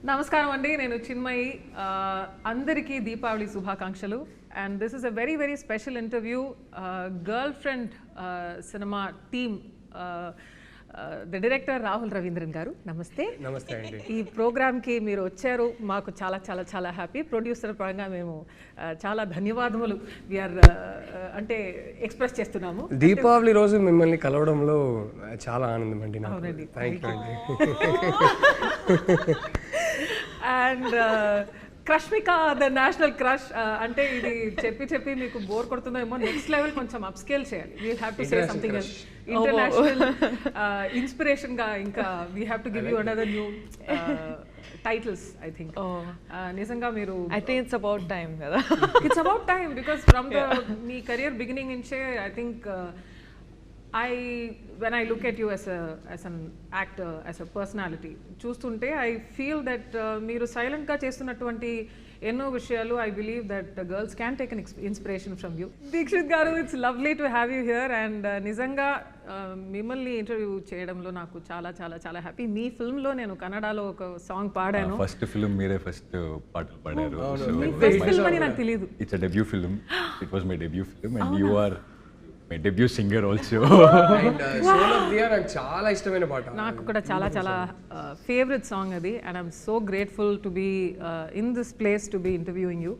నమస్కారం అండి, నేను చిన్మయి. అందరికీ దీపావళి శుభాకాంక్షలు. And this is a very very special interview. Girl friend cinema team, the director Rahul Ravindran గారు, నమస్తే. నమస్తే అండి. ఈ ప్రోగ్రామ్కి మీరు వచ్చారు, మాకు చాలా చాలా చాలా హ్యాపీ. ప్రొడ్యూసర్ పరంగా మేము చాలా ధన్యవాదములు వీఆర్ అంటే ఎక్స్ప్రెస్ చేస్తున్నాము. దీపావళి రోజు మిమ్మల్ని కలవడంలో చాలా ఆనందం అండి. అవునండి, థ్యాంక్ యూ అండి. And Rashmika the national crush అంటే ఇది చెప్పి చెప్పి మీకు బోర్ కొడుతుందేమో. నెక్స్ట్ లెవెల్ కొంచెం అప్ స్కేల్ చేయాలి. We have to say something else. International inspiration గా ఇంకా we have to give you another new titles. I think నిజంగా మీరు I think it's about time కదా. It's about time because from the మీ career beginning నుంచే I think when I look at you as an actor, as a personality, చూస్తుంటే I feel that మీరు సైలెంట్గా చేస్తున్నటువంటి ఎన్నో విషయాలు I believe that girls can take an inspiration from you. Dixit గారు, it's lovely to have you here and నిజంగా మిమ్మల్ని interview చేయడంలో నాకు చాలా చాలా చాలా హ్యాపీ. మీ ఫిల్మ్లో నేను కన్నడలో ఒక సాంగ్ పాడాను. ఫస్ట్ ఫిల్మ్ మీరే ఫస్ట్ పాటలు పాడారు. ఫస్ట్ ఫిల్మ్ అని నాకు తెలియదు. It's a debut film. It was my debut film and you are my debut singer also. And soul of the year నాకు చాలా ఇష్టమైన పాట. నాకు కూడా చాలా చాలా ఫేవరెట్ సాంగ్ అది. And I'm so grateful to be in this place to be interviewing you.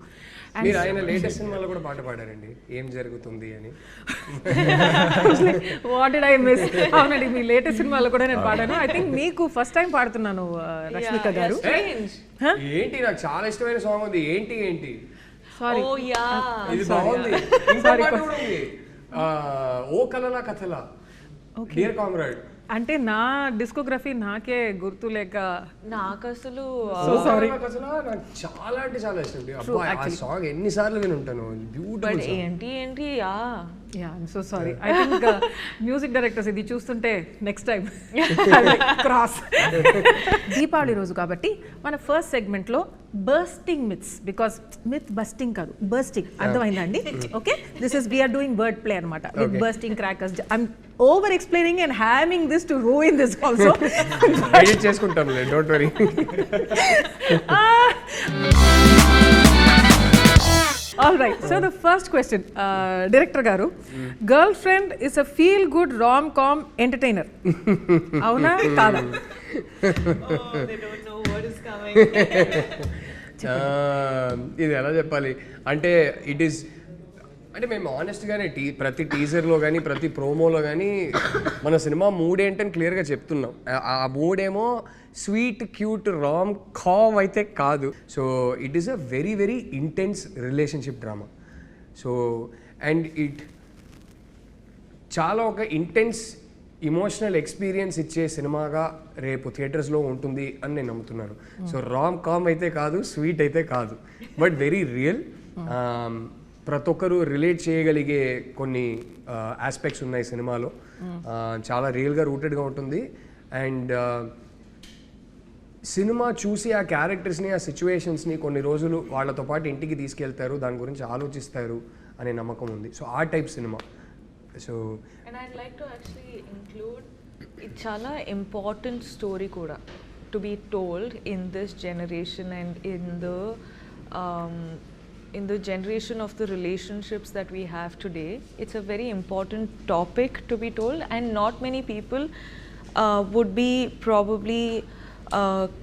మీరు ఆయన లేటెస్ట్ సినిమాలో కూడా పాట పాడారండి, ఏం జరుగుతుంది అని. What did I miss? అవునండి, మీ లేటెస్ట్ సినిమాలో కూడా నేను పాడాను. ఐ థింక్ మీకు ఫస్ట్ టైం పాడుతున్నాను రష్మిక గారు. ఏంటి, నాకు చాలా ఇష్టమైన సాంగ్ ఉంది. ఏంటి సారీ, ఇది బాగుంది. ఇంకో పాట కూడా ఉంది, ఓ కలలా కథలా, డియర్ కామ్రేడ్. అంటే నా డిస్కోగ్రఫీ నాకే గుర్తు లేక నాకు అసలు నాకు చాలా అంటే చాలా ఇష్టం. ఆ సాంగ్ ఎన్నిసార్లు నేను ఉంటాను. బ్యూటిఫుల్. ఏంటి yeah I'm so sorry. I think music directors ఇది చూస్తుంటే నెక్స్ట్ టైం క్రాస్. దీపావళి రోజు కాబట్టి మన ఫస్ట్ సెగ్మెంట్లో bursting myths, because myth busting కాదు, బర్స్టింగ్, అర్థమైందండి? Okay, this is we're doing word play అనమాట with bursting crackers. I'm over explaining and having this to ruin this also. Edit చేసుకుంటాం, don't worry. All right, so the first question, director garu, girlfriend is a feel good rom-com entertainer. Avuna kada? they don't know what is coming. ఇది ఎలా చెప్పాలి అంటే, it is అంటే మేము ఆనెస్ట్గానే ప్రతి టీజర్లో కానీ ప్రతి ప్రోమోలో కానీ మన సినిమా మూడ్ ఏంటని క్లియర్గా చెప్తున్నాం. ఆ మూడేమో స్వీట్ క్యూట్ రామ్ కామ్ అయితే కాదు. So it is a very very intense relationship drama. So and it చాలా ఒక ఇంటెన్స్ ఇమోషనల్ ఎక్స్పీరియన్స్ ఇచ్చే సినిమాగా రేపు థియేటర్స్లో ఉంటుంది అని నేను నమ్ముతున్నాను. సో రామ్ కామ్ అయితే కాదు, స్వీట్ అయితే కాదు, బట్ వెరీ రియల్. ప్రతి ఒక్కరు రిలేట్ చేయగలిగే కొన్ని ఆస్పెక్ట్స్ ఉన్నాయి సినిమాలో. చాలా రియల్గా రూటెడ్గా ఉంటుంది. అండ్ సినిమా చూసి ఆ క్యారెక్టర్స్ని, ఆ సిచ్యువేషన్స్ని కొన్ని రోజులు వాళ్ళతో పాటు ఇంటికి తీసుకెళ్తారు, దాని గురించి ఆలోచిస్తారు అనే నమ్మకం ఉంది. సో ఆ type cinema. So and I'd like to actually include it chala important story kuda to be told in this generation and in the generation of the relationships that we have today. It's a very important topic to be told and not many people would be probably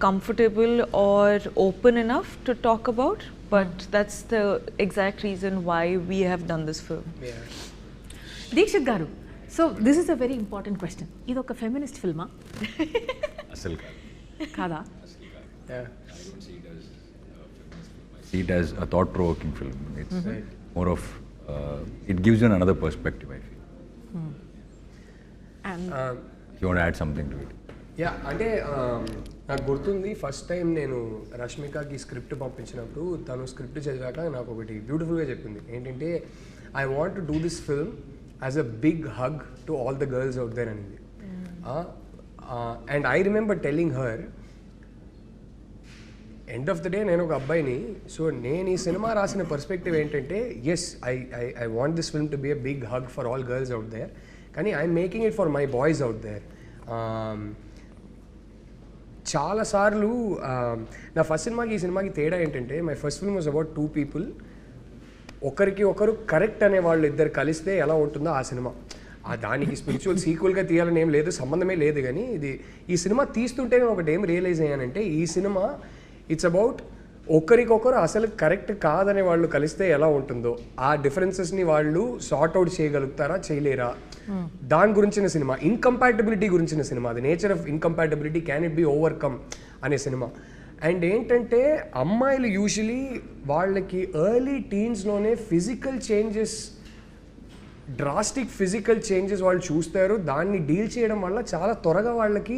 comfortable or open enough to talk about, but that's the exact reason why we have done this film. Dikshit గారు, so this is a very important question. ఇది ఒక feminist ఫిల్మా? అసలు కాదా? see it as a thought provoking film. It's more of it gives you another perspective, I feel. And you want to add something to it? Yeah, అంటే నాకు గుర్తుంది first time నేను రష్మికకి script పంపించినప్పుడు తను స్క్రిప్ట్ చదివాక నాకు ఒకటి బ్యూటిఫుల్గా చెప్పింది. ఏంటంటే, I want to do this film as a big hug to all the girls out there అనేది. And I remember telling her, end of the day నేను ఒక అబ్బాయిని, సో నేను ఈ సినిమా రాసిన పర్స్పెక్టివ్ ఏంటంటే, yes I want this film to be a big hug for all girls out there, కానీ I'm making it for my boys out there. చాలాసార్లు నా ఫస్ట్ సినిమాకి ఈ సినిమాకి తేడా ఏంటంటే my first film was about 2 people. ఒకరికి ఒకరు కరెక్ట్ అనే వాళ్ళు ఇద్దరు కలిస్తే ఎలా ఉంటుందో ఆ సినిమా. దానికి స్పిరిచువల్ సీక్వెల్గా తీయాలని ఏం లేదు, సంబంధమే లేదు. కానీ ఈ సినిమా తీస్తుంటే నేను ఒకటి ఏం రియలైజ్ అయ్యానంటే ఈ సినిమా ఇట్స్ అబౌట్ ఒకరికొకరు అసలు కరెక్ట్ కాదనే వాళ్ళు కలిస్తే ఎలా ఉంటుందో, ఆ డిఫరెన్సెస్ని వాళ్ళు సార్ట్ అవుట్ చేయగలుగుతారా చేయలేరా, దాని గురించిన సినిమా. ఇన్కంపాటబిలిటీ గురించిన సినిమా. The nature of incompatibility, can it be overcome అనే సినిమా. అండ్ ఏంటంటే అమ్మాయిలు యూజువలీ వాళ్ళకి ఎర్లీ టీన్స్లోనే physical changes, drastic physical changes వాళ్ళు చూస్తారు. దాన్ని డీల్ చేయడం వల్ల చాలా త్వరగా వాళ్ళకి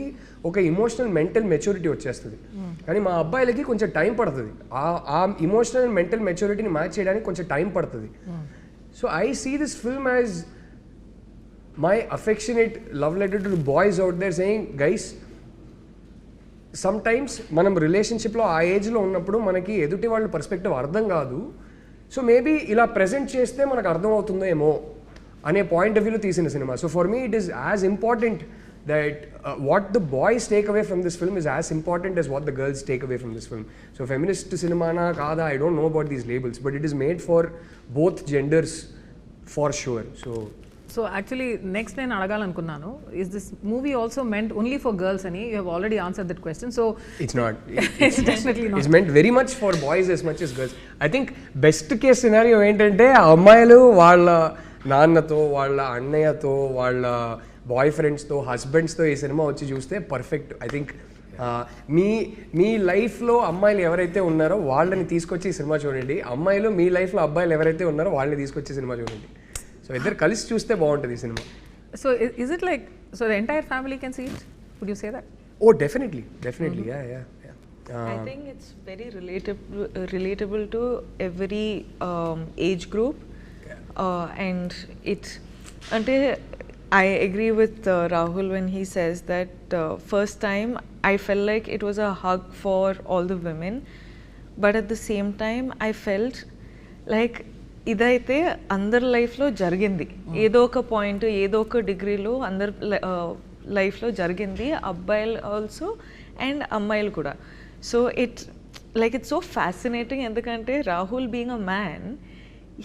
ఒక ఇమోషనల్ మెంటల్ మెచ్యూరిటీ వచ్చేస్తుంది. కానీ మా అబ్బాయిలకి కొంచెం టైం పడుతుంది. ఆ ఇమోషనల్ మెంటల్ మెచ్యూరిటీని మ్యాచ్ చేయడానికి కొంచెం టైం పడుతుంది. So I see this film as my affectionate love letter to boys out there saying, guys, sometimes మనం రిలేషన్షిప్లో ఆ ఏజ్లో ఉన్నప్పుడు మనకి ఎదుటి వాళ్ళ పర్స్పెక్టివ్ అర్థం కాదు. సో మేబీ ఇలా ప్రెజెంట్ చేస్తే మనకు అర్థం అవుతుందో ఏమో అనే పాయింట్ ఆఫ్ వ్యూలో తీసిన cinema. So for me it is as important that what the boys take away from this film is as important as what the girls take away from this film. So feminist సినిమానా కాదా, I don't know about these labels, but it is made for both genders for sure. So actually next నేను అడగాలనుకున్నాను, is this movie also meant only for girls అని? You have already answered that question. So it's not. It's definitely not. It's meant very much for boys as much as girls. I think best case scenario ఏంటంటే అమ్మాయిలు వాళ్ళ నాన్నతో, వాళ్ళ అన్నయ్యతో, వాళ్ళ bye ఫ్రెండ్స్తో, హస్బెండ్స్తో ఈ సినిమా వచ్చి చూస్తే పర్ఫెక్ట్. ఐ థింక్ మీ లైఫ్లో అమ్మాయిలు ఎవరైతే ఉన్నారో వాళ్ళని తీసుకొచ్చి ఈ సినిమా చూడండి. అమ్మాయిలు మీ లైఫ్లో అబ్బాయిలు ఎవరైతే ఉన్నారో వాళ్ళని తీసుకొచ్చి సినిమా చూడండి. సో ఇద్దరు కలిసి చూస్తే బాగుంటుంది ఈ సినిమా. So is it like, so the entire family can see it? Would you say that? Oh, definitely. Yeah. I think it's very relatable to every age group. And I agree with Rahul when he says that first time I felt like it was a hug for all the women, but at the same time I felt like ఇదైతే అందరి లైఫ్లో జరిగింది, ఏదో ఒక point, ఏదో ఒక డిగ్రీలో అందరి లైఫ్లో జరిగింది, అబ్బాయిలు ఆల్సో అండ్ అమ్మాయిలు కూడా. సో ఇట్స్ సో ఫ్యాసినేటింగ్, ఎందుకంటే Rahul being a man,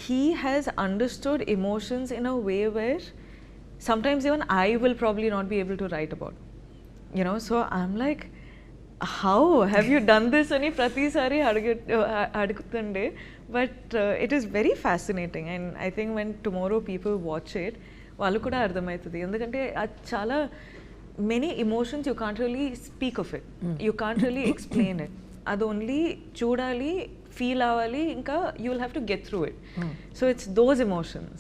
he has understood emotions in a way where sometimes even I will probably not be able to write about, you know. So I'm like, how have you done this? Ani prati sari adugutunde, but it is very fascinating, and I think when tomorrow people watch it, vallu kuda ardhamaitadi, endukante chala many emotions you can't really speak of it, you can't really explain it, adu only chudali, feel avali, inka you will have to get through it. So it's those emotions.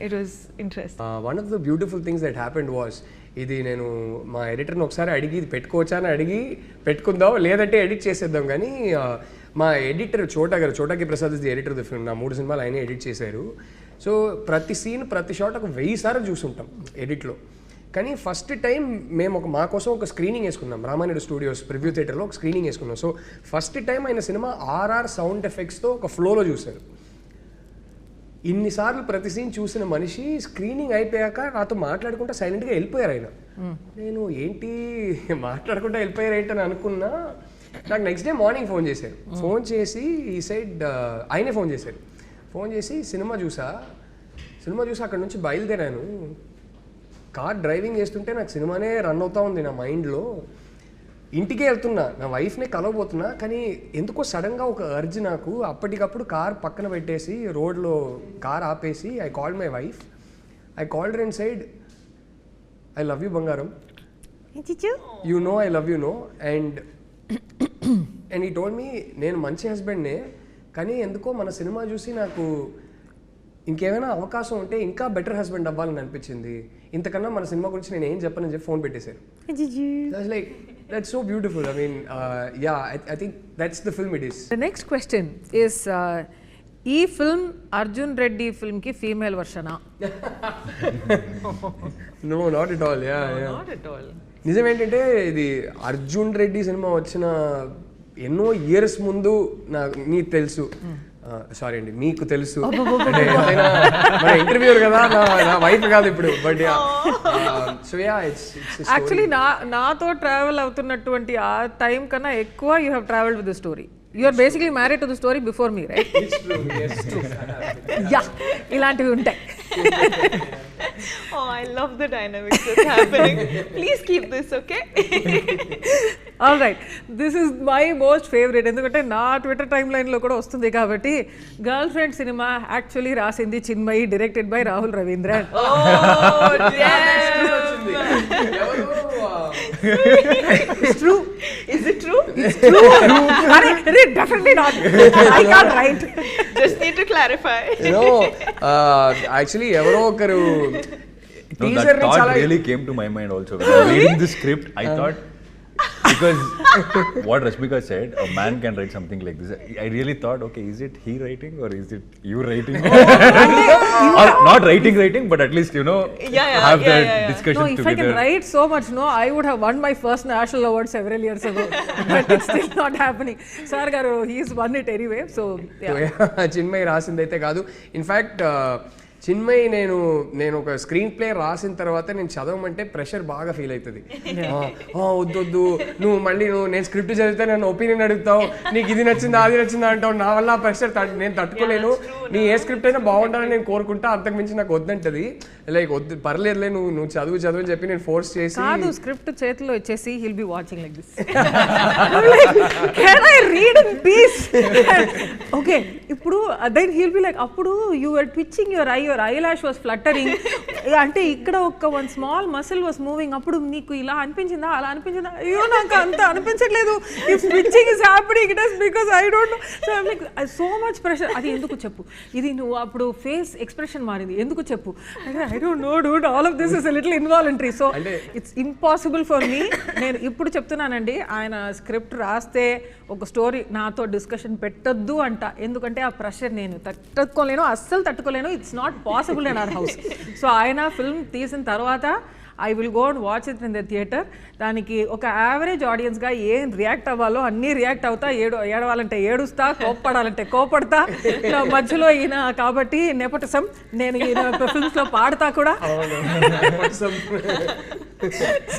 It was interesting. One of the beautiful things that happened was, ఇది నేను మా ఎడిటర్ని ఒకసారి అడిగి ఇది పెట్టుకోవచ్చా అని అడిగి పెట్టుకుందాం, లేదంటే ఎడిట్ చేసేద్దాం. కానీ మా editor Chota K Prasad is the editor of the film. నా 3 సినిమాలు ఆయనే ఎడిట్ చేశారు. సో ప్రతి సీన్, ప్రతి షాట్ ఒక 1000 సార్లు చూసుంటాం ఎడిట్లో. కానీ ఫస్ట్ టైం మేము మా కోసం ఒక స్క్రీనింగ్ వేసుకున్నాం, రామానాయుడు స్టూడియోస్ ప్రివ్యూ థియేటర్లో ఒక స్క్రీనింగ్ వేసుకున్నాం. సో ఫస్ట్ టైం ఆయన సినిమా RR సౌండ్ ఎఫెక్ట్స్తో ఒక ఫ్లోలో చూశారు. ఇన్నిసార్లు ప్రతి సీన్ చూసిన మనిషి స్క్రీనింగ్ అయిపోయాక నాతో మాట్లాడుకుంటా సైలెంట్గా వెళ్ళిపోయారు ఆయన. నేను ఏంటి మాట్లాడుకుంటా వెళ్ళిపోయారు ఏంటని అనుకున్నా. నాకు నెక్స్ట్ డే మార్నింగ్ ఫోన్ చేశారు. ఫోన్ చేసి ఈ సైడ్ ఆయనే ఫోన్ చేశారు. ఫోన్ చేసి సినిమా చూసా అక్కడ నుంచి బయలుదేరాను. కార్ డ్రైవింగ్ చేస్తుంటే నాకు సినిమానే రన్ అవుతా ఉంది నా మైండ్లో. ఇంటికే వెళ్తున్నా, నా వైఫ్నే కలవబోతున్నా, కానీ ఎందుకో సడన్గా ఒక అర్జ్ నాకు. అప్పటికప్పుడు కార్ పక్కన పెట్టేసి రోడ్లో కార్ ఆపేసి I called my wife. I called her and said, I love you బంగారం, you know I love you know. And he told me, నేను మంచి హస్బెండ్నే, కానీ ఎందుకో మన సినిమా చూసి నాకు ఇంకేమైనా అవకాశం ఉంటే ఇంకా బెటర్ హస్బెండ్ అవ్వాలని అనిపించింది. ఇంతకన్నా మన సినిమా గురించి నేను ఏం చెప్పనని చెప్పి ఫోన్ పెట్టేశారు. Like that's so beautiful. I mean I think that's the film it is. The next question is, ఈ ఫిల్మ్ అర్జున్ రెడ్డి ఫిల్మ్కి ఫీమేల్ వర్షనా? No, not at all. Not at all. నిజం ఏంటంటే ఇది అర్జున్ రెడ్డి సినిమా వచ్చిన ఎన్నో ఇయర్స్ ముందు నీకు తెలుసు సారీ అండి, మీకు తెలుసు అంటే ఏదైనా మన ఇంటర్వ్యూర్ కదా, నా వైఫ్ కాదు ఇప్పుడు, but so yeah it's actually నాతో ట్రావెల్ అవుతున్నటువంటి ఆ టైం కన్నా ఎక్కువ you have travelled with the story. You are basically married to the story before me, right? Yeah, ఇలాంటివి ఉంటాయి. Oh, I love the dynamics that's happening. Please keep this, okay? All right, this is my most favourite. ఎందుకంటే నా Twitter time లైన్లో కూడా వస్తుంది కాబట్టి. Girl friend cinema actually రాసింది Chinmayi, directed by Rahul Ravindran. Oh, damn! It's true. Is it true? It's true. Definitely not. I can't write. Just need to clarify. Actually ఎవరో ఒకరు No, that thought really came to my mind also. When I was reading the script, I thought, because what Rashmika said, a man can write something like this. I really thought, okay, is it he writing or is it you writing? Or not writing, but at least, have that discussion No, if together. I can write so much, I would have won my first national award several years ago. But it's still not happening. Sir garu, he's won it anyway. So, yeah. Chinmayi రాసిందైతే కాదు. In fact Chinmayi నేను ఒక screen play రాసిన తర్వాత నేను చదవమంటే pressure బాగా feel అవుతుంది. వద్దొద్దు, నేను స్క్రిప్ట్ చదివితే నన్ను ఒపీనియన్ అడుగుతావు, నీకు ఇది నచ్చిందా అది నచ్చిందా అంటావు, నా వల్ల ప్రెషర్ నేను తట్టుకోలేను, నీ ఏ స్క్రిప్ట్ అయినా బాగుండాలని నేను కోరుకుంటా, అంతకుమించి నాకు వద్దంటది. లైక్ వద్దు, పర్లేదులే, నువ్వు చదువు అని చెప్పి నేను ఫోర్స్ చేసి, కాదు స్క్రిప్ట్ చేతిలో ఇచ్చేసి he'll be watching like this. Can I read in peace? Okay, ఇప్పుడు then he'll be like, అప్పుడు you were twitching your eyelash was fluttering, అంటే ఇక్కడ one small muscle was moving, అప్పుడు నీకు ఇలా అనిపించిందా అలా అనిపించిందా? అయ్యో నాకు అంత అనిపించట్లేదు, if twitching is happening it is because I don't know. So I'm like, so much pressure. అది ఎందుకు చెప్పు, ఇది నువ్వు అప్పుడు ఫేస్ ఎక్స్ప్రెషన్ మారింది ఎందుకు చెప్పు, I don't know dude, all of this is a little involuntary, so it's impossible for me. నేను ఇప్పుడు చెప్తున్నానండి, ఆయన స్క్రిప్ట్ రాస్తే ఒక స్టోరీ నాతో డిస్కషన్ పెట్టొద్దు అంట, ఎందుకంటే ఆ ప్రెషర్ నేను తట్టుకోలేను, అస్సలు తట్టుకోలేను. It's not possible in our house. So ఆయన ఫిల్మ్ తీసిన తర్వాత I will go and watch it in the theatre. దానికి ఒక యావరేజ్ ఆడియన్స్గా ఏం రియాక్ట్ అవ్వాలో అన్నీ రియాక్ట్ అవుతా, ఏడవాలంటే ఏడుస్తా, కోప్పడాలంటే కోపడతా. మధ్యలో ఈయన కాబట్టి నెపోటిజం, నేను ఈయన ఫిల్మ్స్లో పాడతా కూడా.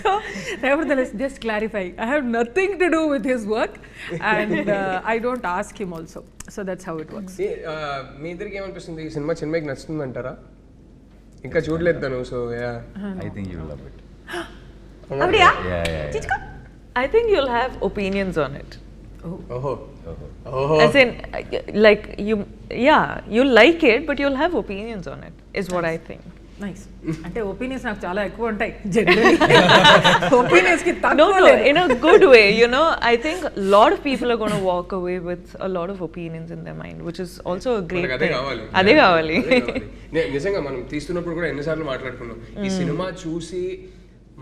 So nevertheless, just clarify, I have nothing to do with his work and I don't ask him also. So that's how it works. మీ ఇద్దరికి ఏమనిపిస్తుంది, ఈ సినిమా చిన్మయికి నచ్చుతుంది అంటారా? ఇంకా చూడలేదు తను. So yeah, I think you will love it. Avriya? Yeah. I think you'll have opinions on it. ఓహో, As in, like you'll like it, but you'll have opinions on it, is what I think. Nice. అంటే opinions నాకు చాలా ఎక్కువ ఉంటాయి generally. Opinions కి No, తక్కువ no, లేదు. in a good way, I think a lot of people are going to walk away with a lot of opinions in their mind, which is also a great మనకు అదే thing. కావాలి. అదే కావాలి. నిజంగా మనం తీస్తున్నప్పుడు కూడా ఎన్నిసార్లు మాట్లాడుకున్నాం, ఈ సినిమా చూసి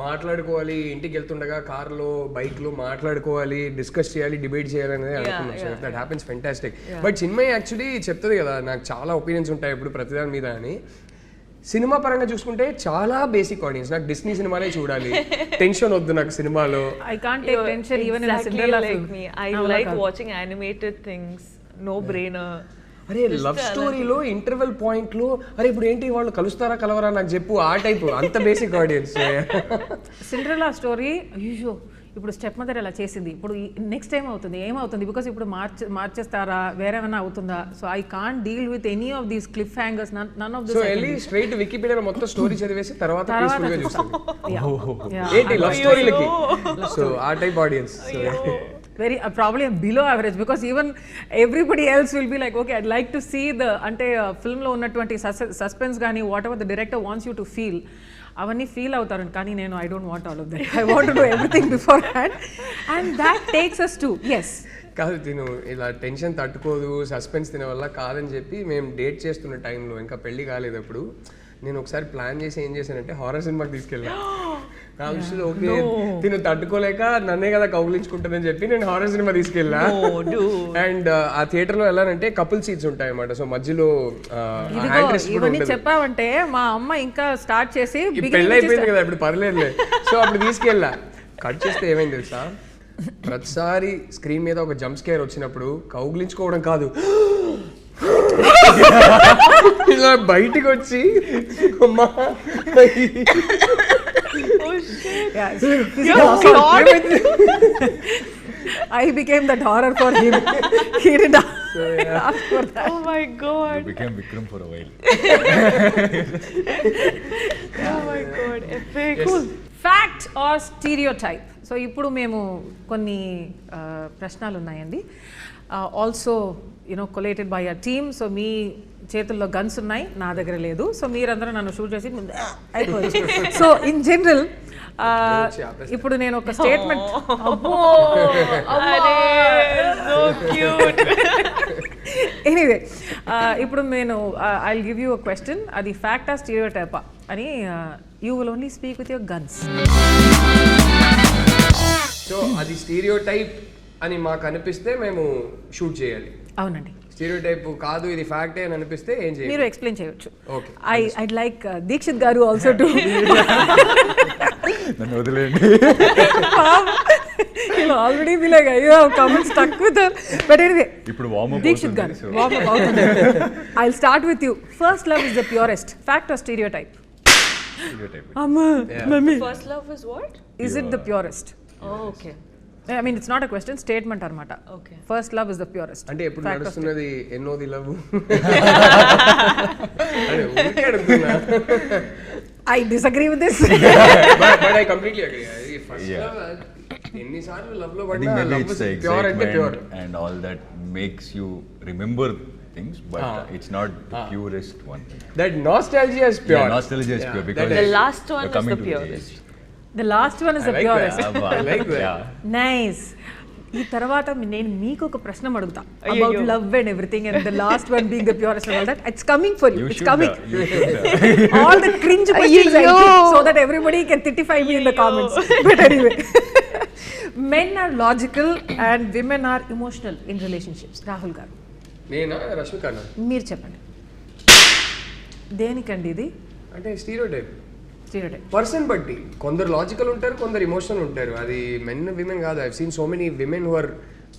మాట్లాడుకోవాలి, ఇంటికి వెళ్తుండగా కార్లో బైక్లో మాట్లాడుకోవాలి, డిస్కస్ చేయాలి, డిబేట్ చేయాలి అనేది అనుకున్నాం. So that happens fantastic. But Chinmayi actually చెప్తుంది కదా, నాకు చాలా ఒపీనియన్స్ ఉంటాయి ఇప్పుడు ప్రతిదాని మీద అని. సినిమా పరంగా చూసుకుంటే చాలా బేసిక్ ఆడియన్స్, నాకు డిస్నీ సినిమాలే చూడాలి, టెన్షన్ వద్దు నాకు సినిమాలో. I can't take tension even in a Exactly Cinderella like film. me. I like watching animated things, no brainer. అరే లవ్ స్టోరీలో ఇంటర్వెల్ పాయింట్లో అరే ఇప్పుడు ఏంటి వాళ్ళు కలుస్తారా కలవరా నాకు చెప్పు, ఆ టైప్, అంత బేసిక్ ఆడియన్స్. సిండ్రెల్లా స్టోరీ అయ్యో ఇప్పుడు స్టెప్ మదర్ ఎలా చేసింది, ఇప్పుడు నెక్స్ట్ టైం అవుతుంది ఏమవుతుంది, బికాస్ ఇప్పుడు మార్చేస్తారా వేరేమైనా అవుతుందా. So I can't deal with any of these cliff hangers, none of this. So వెళ్ళి స్ట్రైట్ వికీపీడియా మొత్తం స్టోరీ చదివేసి తర్వాత పీస్ఫుల్ గా చూస్తాం ఏంటి లవ్ Yo. స్టోరీలకి. సో ఆ type audience very probably below average, because even everybody else will be like, okay, I'd like to see the ante film lo unnatuvanti suspense gaani whatever the director wants you to feel avanni feel avutaru, కానీ నేను I don't want all of that. I want to do everything beforehand and that takes us to yes. కాదు తిను ఇలా tension తట్టుకోదు, suspense తినే వల్ల కాదని చెప్పి మేము డేట్ చేస్తున్న టైంలో, ఇంకా పెళ్లి కాలేదు అప్పుడు, నేను ఒకసారి ప్లాన్ చేసి ఏం చేశానంటే హారర్ సినిమాకి తీసుకెళ్ళా. నా విషయంలో ఓకే తిను తట్టుకోలేక నన్నే కదా కౌగిలించుకుంటుందని చెప్పి నేను హారర్ సినిమా తీసుకెళ్ళా. అండ్ ఆ థియేటర్ లో వెళ్ళాలంటే కపుల్ సీట్స్ ఉంటాయి అన్నమాట. సో మధ్యలో ఇవన్నీ చెప్పావంటే మా అమ్మ ఇంకా స్టార్ట్ చేసి పెళ్ళి అయిపోయింది కదా ఇప్పుడు పర్లేదులే. సో అప్పుడు తీసుకెళ్ళా. కట్ చేస్తే ఏమైంది తెలుసా, ప్రతిసారి స్క్రీన్ మీద ఒక జంప్ స్కేర్ వచ్చినప్పుడు కౌగిలించుకోవడం కాదు, ఇలా బయటికి వచ్చి అమ్మా Yeah, physical assault. I became that horror for him. He did not ask for that. Oh my god. You became Vikram for a while. Oh my god. Epic. Cool. Fact or stereotype? So ఇప్పుడు మేము కొన్ని ప్రశ్నలు ఉన్నాయండి. Also you know collated by a team. So మీ చేతుల్లో guns ఉన్నాయి, నా దగ్గర లేదు. సో మీరందరూ నన్ను షూట్ చేసి అయిపోవచ్చు. సో ఇన్ జనరల్ ఇప్పుడు నేను ఒక స్టేట్మెంట్ ఎనీవే ఇప్పుడు నేను I will give you a question. అది ఫ్యాక్టా స్టీరియోటైపా అని you will only speak with your guns. So అది స్టీరియోటైప్ అని మాకు అనిపిస్తే మేము షూట్ చేయాలి. అవునండి. స్టీరియోటైప్ కాదు ఇది ఫ్యాక్టే అని అనిపిస్తే ఏం చేయాలి? మీరు ఎక్స్ప్లెయిన్ చేయొచ్చు. ఓకే. ఐడ్ లైక్ దీక్షిత్ గారు ఆల్సో టు నన్ను వదిలేండి. ఆల్రెడీ be like అయ్యో comment stuck with her. But anyway, ఇప్పుడు వార్మ్ అప్ దీక్షిత్ గారు warm up అవుతుంది. I'll start with you. First love is the purest. Fact or stereotype? Amma, mummy. First love is what? Is it the purest? Oh, okay. I mean, it's not a question, statement armata. Okay. First love is the purest. అంటే ఎప్పుడు నడుస్తున్నది ఎన్నోది love అంటే ఊరికే అడుగుతున్నా. I disagree with this. But I completely agree. First love ఎన్నిసార్లు love లో పడినా love is pure అంటే pure and all that makes you remember things, but it's not the purest one. That nostalgia is pure. Yeah, nostalgia is pure because The last one you're is coming the to the purest. age. The last one is the purest. I like that. Yeah. Nice. ఈ తర్వాత నేను మీకు ఒక ప్రశ్న అడుగుతా about love and everything and the last one being the purest and all that. It's coming for you. It's coming. All the cringe questions I keep so that everybody can titify me in the comments. But anyway, men are logical and women are emotional in relationships. Rahul garu, నేనా రష్మికనా మీరు చెప్పండి దేనికండి ఇది? అంటే stereotype stereotype person బట్టి కొందరు logical ఉంటారు, కొందరు ఇమోషనల్ ఉంటారు. అది మెన్ విమెన్ కాదు. I've seen so many women who are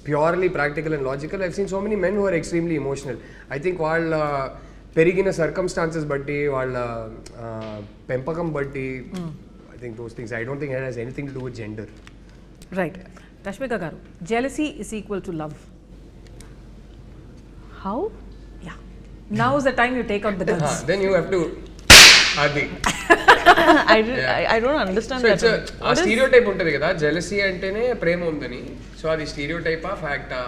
purely practical and logical. I've seen so many men who are extremely emotional. I think వాళ్ళ పెరిగిన సర్కమ్స్టాన్సెస్ బట్టి, వాళ్ళ పెంపకం బట్టి, I think those things. I don't think it has anything to do with gender. Right. Rashmika garu, jealousy is equal to love. How? Yeah. Now is the time you take out the guns. Then you have to అది I don't understand so that. It's ఆ stereotype ఉంటుంది కదా, jealousy అంటేనే ప్రేమ ఉందని. So అది స్టీరియోటైపా ఫ్యాక్టా?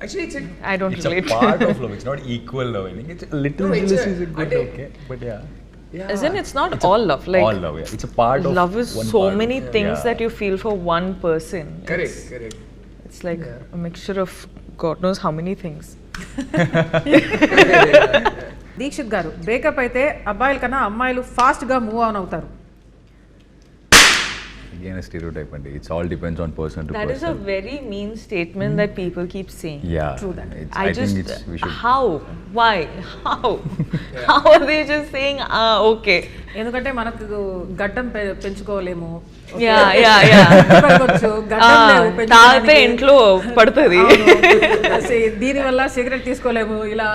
Actually it's I don't It's a relate. part of love. It's not equal love. I think it's a little No, it's a- jealousy is good, అంటే- okay, but yeah. Isn't it's not all love? Like All love, yeah. It's a part of love is one so part many of, things yeah. that you feel for one person. Correct. It's like a mixture of God knows how many things. Dikshit garu, breakup అయితే అబ్బాయిల కన్నా అమ్మాయిలు fast గా move on అవుతారు. Again, a stereotype, and it's all depends on person to That person. is a very mean statement that people keep saying. Yeah. True that. I think it's we should. How? Why? How? How are they just saying okay? ఎందుకంటే మనకు గడ్డం పెంచుకోలేము. Yeah. పెరగొచ్చు, గడ్డం లేవు తాగితే పెంచుకోవడానికి. ఇంట్లో పడుతుంది. దీని వల్ల సిగరెట్ తీసుకోలేము, ఇలా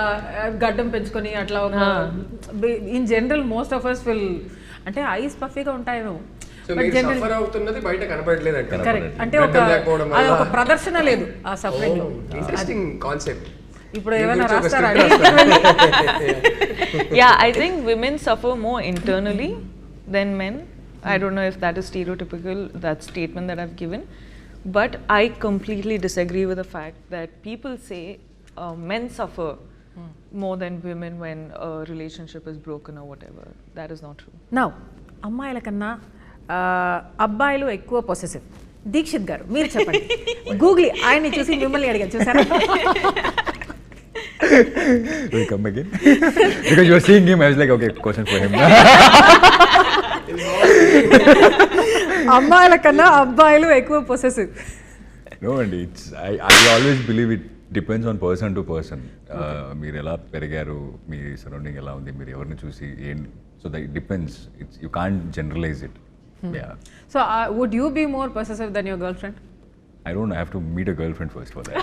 గడ్డం పెంచుకొని అట్లా ఒక in general most of us will అంటే ఐస్ పఫీగా ఉంటాయేమో. సో మీరు సఫర్ అవుతున్నది బయట కనపడలేదు అంటే. కరెక్ట్. అంటే అది ఒక ప్రదర్శన లేదు ఆ సఫరింగ్ లో. Interesting concept. ఇప్పుడు ఏమైనా రాస్తారా? Yeah, I think women suffer more internally than men. I don't know if that is stereotypical, that statement that I've given, but I completely disagree with the fact that people say men suffer more than women when a relationship is broken or whatever. That is not true. Now అమ్మాయిల కన్నా అబ్బాయిలు ఎక్కువ possessive. Dixit గారు మీరు చెప్పండి. Google ఆయన్ని చూసి మిమ్మల్ని అడిగాను, చూసారా? Will come again? Because you were seeing him, I was like, okay, question for him. అమ్మాయిల కన్నా అబ్బాయిలు ఎక్కువ possessive. No, and I always believe it depends on person to person. మీరు ఎలా పెరిగారు, మీ సరౌండింగ్ ఎలా ఉంది, మీరు ఎవరిని చూసి ఏం, so that it depends. You can't generalize it. Yeah. So would you be more possessive than your girlfriend? I don't know, I have to meet a girlfriend first for that.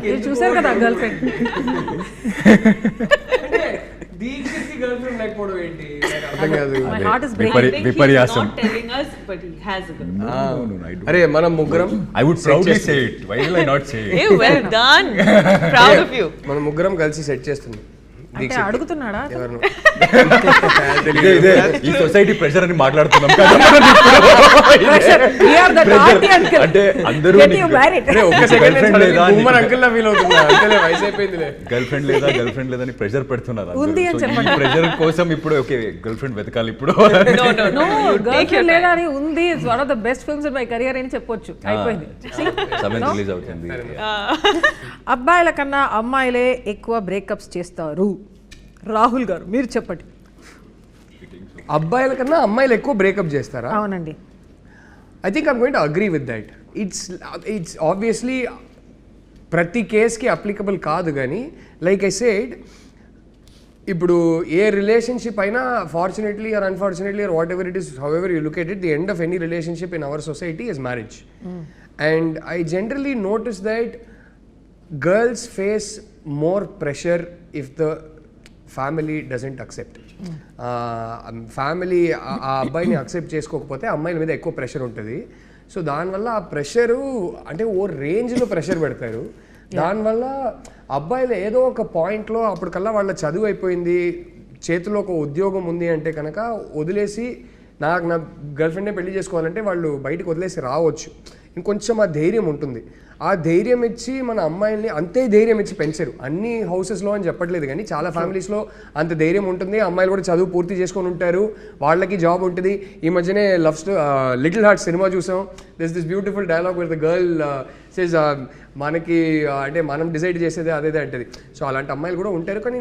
మీరు చూసారు కదా girl friend. అంటే Dixit girl friend లేకపోవడం ఏంటి నాకు అర్థం కాదు. My heart is breaking. I think he's Viparyasam. not telling us, but he has a girl. No, I don't. అరే మనం ముగ్గురం I would proudly say it. Why will I not say it? Hey, well done. Proud of you. మనం ముగ్గురం కలిసి set చేస్తుంది అంటే అడుగుతున్నాడా? ఎవరు ఇదే ఈ సొసైటీ ప్రెషర్ అని మాట్లాడుతున్నాం కదా. Pressure. We are the naughty uncle. అంటే అందరూ Get you married. ఒక్క సెకండ్ ఉమ్మన్ అంకుల్ లా ఫీల్ అవుతున్నా. అంతేలే వయసు అయిపోయిందిలే. గర్ల్ ఫ్రెండ్ లేదా అని ప్రెషర్ పెడుతున్నారు. ఉంది అని చెప్పండి. ప్రెషర్ కోసం ఇప్పుడు ఓకే గర్ల్ ఫ్రెండ్ వెతకాలి ఇప్పుడు. No. గర్ల్ ఫ్రెండ్ లేదా అని ఉంది. It's one of the best films in my career అని చెప్పొచ్చు. అయిపోయింది. సమయం రిలీజ్ అవుతుంది. అబ్బాయిల కన్నా అమ్మాయిలే ఎక్కువ బ్రేకప్స్ చేస్తారు. రాహుల్ గారు మీరు చెప్పండి. అబ్బాయిల కన్నా అమ్మాయిలు ఎక్కువ బ్రేకప్ చేస్తారా? అవునండి. I think I'm going to agree with that. It's obviously ప్రతి కేస్కి అప్లికబుల్ కాదు, కానీ లైక్ ఐ సెడ్, ఇప్పుడు ఏ రిలేషన్షిప్ అయినా fortunately are unfortunately are what ever it is, how ever you look at it, the end of any relationship in our society is marriage. And I generally notice that girls face more pressure if the family doesn't accept. Family ఆ అబ్బాయిని accept చేసుకోకపోతే అమ్మాయిల మీద ఎక్కువ pressure ఉంటుంది. So దానివల్ల ఆ pressure అంటే ఓ రేంజ్లో ప్రెషర్ పెడతారు. దానివల్ల అబ్బాయిలు ఏదో ఒక పాయింట్లో అప్పటికల్లా వాళ్ళ చదువు అయిపోయింది, చేతిలో ఒక ఉద్యోగం ఉంది అంటే కనుక వదిలేసి నా గర్ల్ ఫ్రెండ్నే పెళ్లి చేసుకోవాలంటే వాళ్ళు బయటకు వదిలేసి రావచ్చు. ఇంకొంచెం ఆ ధైర్యం ఉంటుంది. ఆ ధైర్యం ఇచ్చి మన అమ్మాయిల్ని అంతే ధైర్యం ఇచ్చి పెంచరు. అన్ని హౌసెస్లో అని చెప్పట్లేదు, కానీ చాలా ఫ్యామిలీస్లో అంత ధైర్యం ఉంటుంది. అమ్మాయిలు కూడా చదువు పూర్తి చేసుకొని ఉంటారు, వాళ్ళకి జాబ్ ఉంటుంది. ఈ మధ్యనే లిటిల్ హార్ట్ సినిమా చూసాం. This beautiful dialogue with the girl says మనకి అంటే మనం డిసైడ్ చేసేదే అదేదే అంటది. సో అలాంటి అమ్మాయిలు కూడా ఉంటారు. కానీ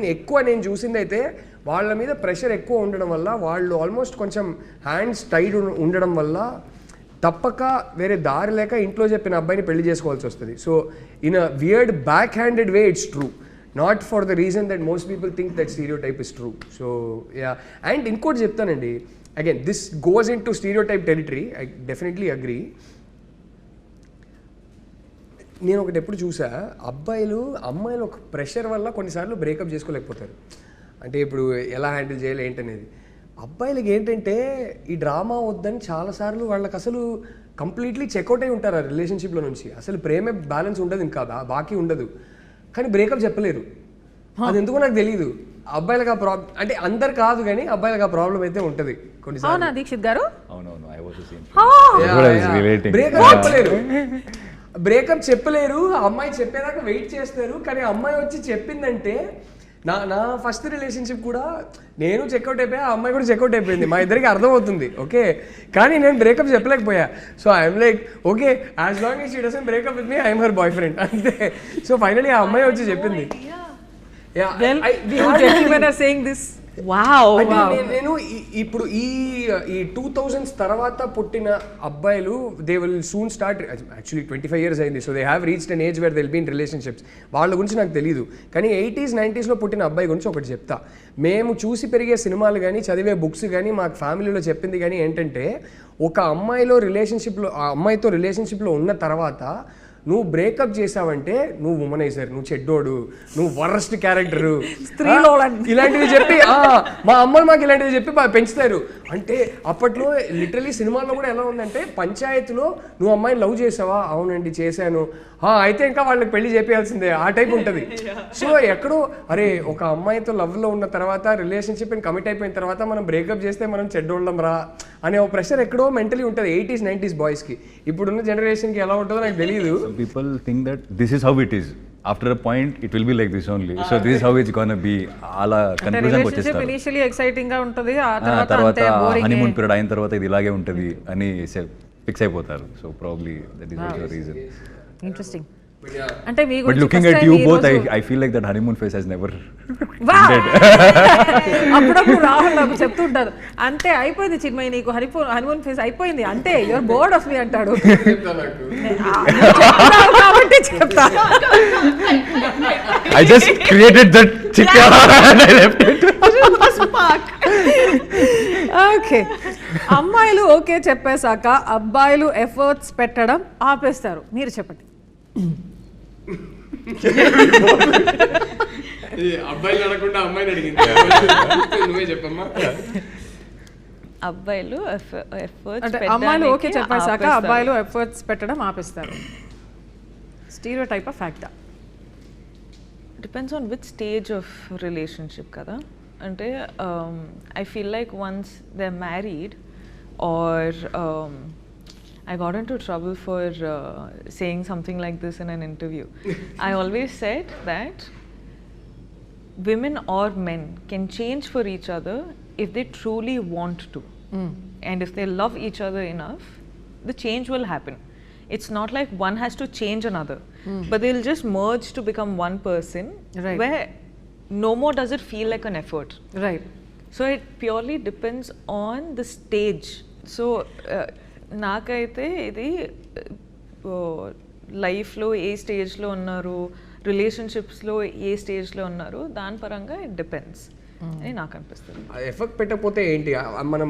నేను చూసింది అయితే వాళ్ళ మీద ప్రెషర్ ఎక్కువ ఉండడం వల్ల, వాళ్ళు ఆల్మోస్ట్ కొంచెం హ్యాండ్స్ టైడ్ ఉండడం వల్ల తప్పక వేరే దారి లేక ఇంట్లో చెప్పిన అబ్బాయిని పెళ్లి చేసుకోవాల్సి వస్తుంది. So in a weird back handed way it's true, not for the reason that most people think that stereo type is true. So yeah, and ఇంకోటి చెప్తానండి, again this goes in to stereo type territory. I definitely agree. నేను ఒకటి ఎప్పుడు చూసా, అమ్మాయిలు ఒక pressure వల్ల కొన్నిసార్లు బ్రేకప్ చేసుకోలేకపోతారు. అంటే ఇప్పుడు ఎలా హ్యాండిల్ చేయాలి ఏంటనేది. అబ్బాయిలకి ఏంటంటే ఈ డ్రామా వద్దని చాలాసార్లు వాళ్ళకి అసలు కంప్లీట్లీ చెక్అవుట్ అయి ఉంటారు ఆ రిలేషన్షిప్లో నుంచి. అసలు ప్రేమే బ్యాలెన్స్ ఉండదు, ఇంకా బాకీ ఉండదు, కానీ బ్రేకప్ చెప్పలేరు. అది ఎందుకో నాకు తెలియదు. అబ్బాయిలకు ఆ ప్రాబ్లం అంటే అందరు కాదు, కానీ అబ్బాయిలకు ఆ ప్రాబ్లం అయితే ఉంటుంది కొన్నిసార్లు. దీక్షిత్ గారు బ్రేకప్ చెప్పలేరు. అమ్మాయి చెప్పేదాకా వెయిట్ చేస్తారు, కానీ అమ్మాయి వచ్చి చెప్పిందంటే నా ఫస్ట్ రిలేషన్షిప్ కూడా నేను చెక్అవుట్ అయిపోయా, ఆ అమ్మాయి కూడా చెక్అవుట్ అయిపోయింది. మా ఇద్దరికి అర్థమవుతుంది, ఓకే, కానీ నేను బ్రేకప్ చెప్పలేకపోయా. So I'm like okay, as long as she doesn't break up with me I'm her boyfriend అంతే. సో ఫైనలీ ఆ అమ్మాయి వచ్చి చెప్పింది. నేను ఇప్పుడు ఈ 2000s తర్వాత పుట్టిన అబ్బాయిలు they will soon start, actually 25 years అయింది. So they have reached an age where they will be in relationships. వాళ్ళ గురించి నాకు తెలియదు, కానీ 80s 90s పుట్టిన అబ్బాయి గురించి ఒకటి చెప్తా. మేము చూసి పెరిగే సినిమాలు కానీ చదివే బుక్స్ కానీ మాకు ఫ్యామిలీలో చెప్పింది కానీ ఏంటంటే, ఒక అమ్మాయితో రిలేషన్షిప్లో ఉన్న తర్వాత నువ్వు బ్రేకప్ చేసావంటే నువ్వు ఉమనైజర్, నువ్వు చెడ్డోడు, నువ్వు వరస్ట్ క్యారెక్టరు, ఇలాంటివి చెప్పి మా అమ్మలు మాకు ఇలాంటివి చెప్పి పెంచుతారు. అంటే అప్పట్లో లిటరలీ సినిమాల్లో కూడా ఎలా ఉందంటే, పంచాయతీలో నువ్వు అమ్మాయిని లవ్ చేసావా, అవునండి చేశాను, అయితే ఇంకా వాళ్ళకి పెళ్లి చేయాల్సిందే, ఆ టైప్ ఉంటుంది. సో ఎక్కడో అరే ఒక అమ్మాయితో లవ్లో ఉన్న తర్వాత రిలేషన్షిప్ కమిట్ అయిపోయిన తర్వాత మనం బ్రేకప్ చేస్తే మనం చెడ్డోళ్ళం రా అనే ఒక ప్రెషర్ ఎక్కడో మెంటలీ ఉంటుంది 80s 90s బాయ్స్కి. ఇప్పుడున్న జనరేషన్కి ఎలా ఉంటుందో నాకు తెలియదు. People think that this is how it is. After a point it will be like this only. So this is how it's gonna be. అలా కన్క్లూజన్ వచ్చేస్తారు. ఇనిషియల్లీ ఎక్సైటింగ్ గా ఉంటది, ఆ తర్వాత హనీమూన్ పీరియడ్ అయిన తర్వాత ఇది ఇలాగే ఉంటది అని ఫిక్స్ అయిపోతారు. So probably that is also reason. Interesting. అంటే మీ గురించి, but looking at you both, I feel like that honeymoon phase has never ended. అప్పుడప్పుడు రాహుల్ నాకు చెప్తుంటారు, అంతే అయిపోయింది చిన్మయి, నీకు హనీమూన్ ఫేజ్ అయిపోయింది, అంతే యువర్ బోర్డ్ ఆఫ్ మీ అంటాడు. కాబట్టి చెప్తా, I just created that chicken and I left it. Okay. అమ్మాయిలు ఓకే చెప్పేశాక అబ్బాయిలు ఎఫర్ట్స్ పెట్టడం ఆపేస్తారు. మీరు చెప్పండి. అబ్బాయిలు అడగకుండా అమ్మాయిని అడిగింది. నువ్వే చెప్పమ్మా. అబ్బాయిలు అంటే అమ్మాయిలు ఓకే చెప్పేశాక అబ్బాయిలు ఎఫర్ట్స్ పెట్టడం ఆపేస్తారు. స్టీరియోటైప్ ఆఫ్ ఫ్యాక్టా? Depends on which stage of relationship కదా. అంటే I feel like once they're married or I got into trouble for saying something like this in an interview. I always said that women or men can change for each other if they truly want to. And if they love each other enough, the change will happen. It's not like one has to change another, but they'll just merge to become one person, Right. where no more does it feel like an effort. Right. So it purely depends on the stage. So నాకైతే ఇది లైఫ్లో ఏ స్టేజ్లో ఉన్నారు, రిలేషన్షిప్స్లో ఏ స్టేజ్లో ఉన్నారు, దాని పరంగా it depends అని నాకు అనిపిస్తుంది. ఎఫెక్ట్ పెట్టకపోతే ఏంటి, మనం